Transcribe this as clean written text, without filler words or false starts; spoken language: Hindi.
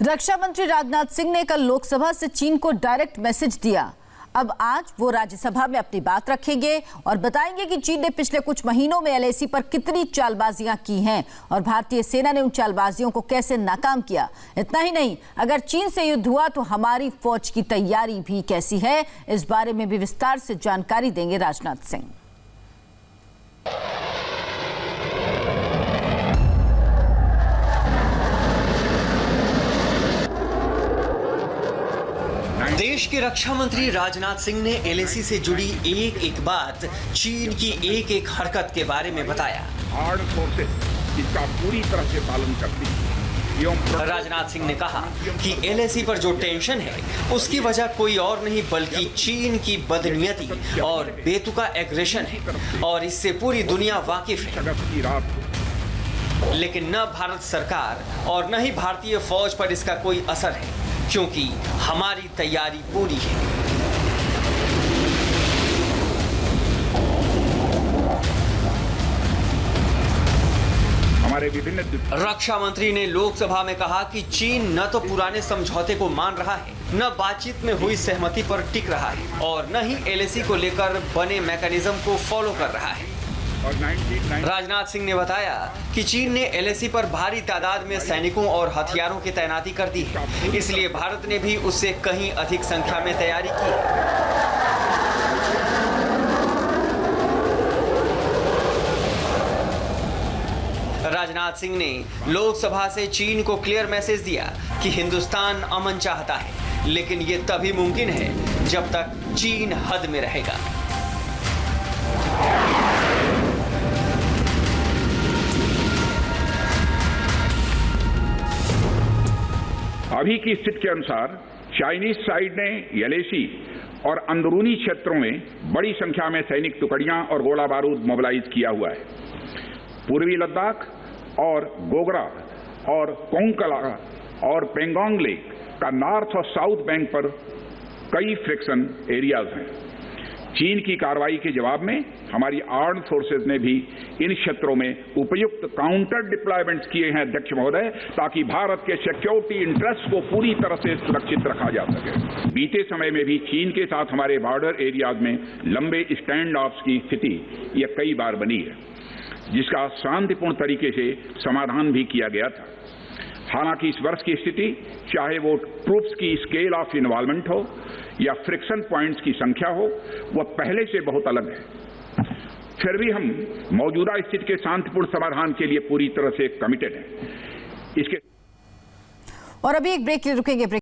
रक्षा मंत्री राजनाथ सिंह ने कल लोकसभा से चीन को डायरेक्ट मैसेज दिया। अब आज वो राज्यसभा में अपनी बात रखेंगे और बताएंगे कि चीन ने पिछले कुछ महीनों में एलएसी पर कितनी चालबाजियां की हैं और भारतीय सेना ने उन चालबाजियों को कैसे नाकाम किया। इतना ही नहीं, अगर चीन से युद्ध हुआ तो हमारी फौज की तैयारी भी कैसी है, इस बारे में भी विस्तार से जानकारी देंगे राजनाथ सिंह। देश के रक्षा मंत्री राजनाथ सिंह ने एलएसी से जुड़ी एक एक बात, चीन की एक एक हरकत के बारे में बताया। आर्म्ड फोर्सेस इसका पूरी तरह से पालन करती है। राजनाथ सिंह ने कहा कि एलएसी पर जो टेंशन है उसकी वजह कोई और नहीं बल्कि चीन की बदनीयती और बेतुका एग्रेशन है और इससे पूरी दुनिया वाकिफ है। लेकिन न भारत सरकार और न ही भारतीय फौज पर इसका कोई असर है क्योंकि हमारी तैयारी पूरी है। हमारे विभिन्न रक्षा मंत्री ने लोकसभा में कहा कि चीन न तो पुराने समझौते को मान रहा है, न बातचीत में हुई सहमति पर टिक रहा है और न ही एलएसी को लेकर बने मैकेनिज्म को फॉलो कर रहा है। राजनाथ सिंह ने बताया कि चीन ने एलएसी पर भारी तादाद में सैनिकों और हथियारों की तैनाती कर दी है, इसलिए भारत ने भी उससे कहीं अधिक संख्या में तैयारी की है। राजनाथ सिंह ने लोकसभा से चीन को क्लियर मैसेज दिया कि हिंदुस्तान अमन चाहता है, लेकिन ये तभी मुमकिन है जब तक चीन हद में रहेगा। अभी की स्थिति के अनुसार चाइनीज साइड ने एलएसी और अंदरूनी क्षेत्रों में बड़ी संख्या में सैनिक टुकड़ियां और गोला बारूद मोबिलाइज किया हुआ है। पूर्वी लद्दाख और गोगरा और कोंकला और पेंगोंग लेक का नॉर्थ और साउथ बैंक पर कई फ्रिक्शन एरियाज हैं। चीन की कार्रवाई के जवाब में हमारी आर्म्ड फोर्सेज ने भी इन क्षेत्रों में उपयुक्त काउंटर डिप्लॉयमेंट्स किए हैं अध्यक्ष महोदय, ताकि भारत के सिक्योरिटी इंटरेस्ट को पूरी तरह से सुरक्षित रखा जा सके। बीते समय में भी चीन के साथ हमारे बॉर्डर एरियाज में लंबे स्टैंड ऑफ्स की स्थिति यह कई बार बनी है, जिसका शांतिपूर्ण तरीके से समाधान भी किया गया था। हालांकि इस वर्ष की स्थिति, चाहे वो ट्रूप्स की स्केल ऑफ इन्वॉल्वमेंट हो या फ्रिक्शन पॉइंट्स की संख्या हो, वह पहले से बहुत अलग है। फिर भी हम मौजूदा स्थिति के शांतिपूर्ण समाधान के लिए पूरी तरह से कमिटेड हैं। इसके और अभी एक ब्रेक के लिए रुकेंगे।